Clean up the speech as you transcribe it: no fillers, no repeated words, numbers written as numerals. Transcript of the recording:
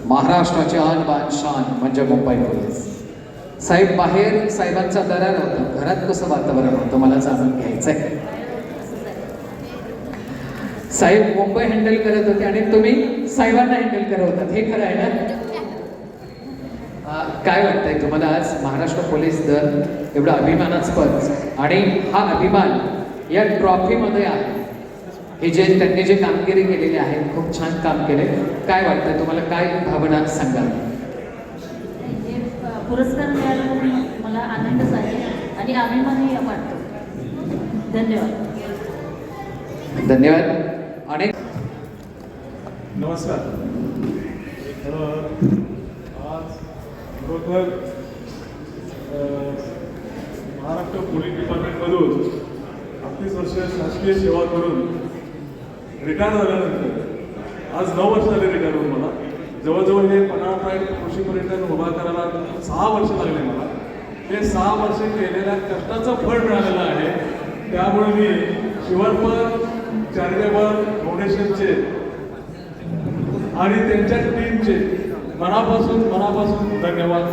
महाराष्ट्राची आन बान शान म्हणजे मुंबई पोलीस. साहेब, बाहेर साहेबांचा दरार होता, घरात कसं वातावरण होतं मला जाणून घ्यायचंय. साहेब मुंबई हँडल करत होते आणि तुम्ही साहेबांना हँडल करत होतात, हे खरं आहे ना? काय वाटतंय तुम्हाला आज महाराष्ट्र पोलीस दल एवढं अभिमानास्पद, आणि हा अभिमान या ट्रॉफीमध्ये आहे. हे जे त्यांनी जे कामगिरी केलेली आहे, खूप छान काम केले. काय वाटतंय तुम्हाला, काय भावना सांगाल? हे पुरस्कार मिळाल्यामुळे मला आनंदच आहे आणि अभिमानही वाटतो. धन्यवाद. धन्यवाद. आणि नमस्कार. आज खरोखर महाराष्ट्र पोलीस डिपार्टमेंटमधून 38 वर्ष शासकीय सेवा करून रिटायर झाल्यानंतर आज 9 वर्ष झाले रिटायर होऊन मला. जवळजवळ हे पन्हाळा कृषी पर्यटन उभा करायला 6 वर्ष लागले मला. हे 6 वर्ष केलेल्या कष्टाचं फळ मिळालेलं आहे. त्यामुळे मी शिवरपर चॅरिटेबल फाउंडेशनचे आणि त्यांच्या टीमचे मनापासून धन्यवाद.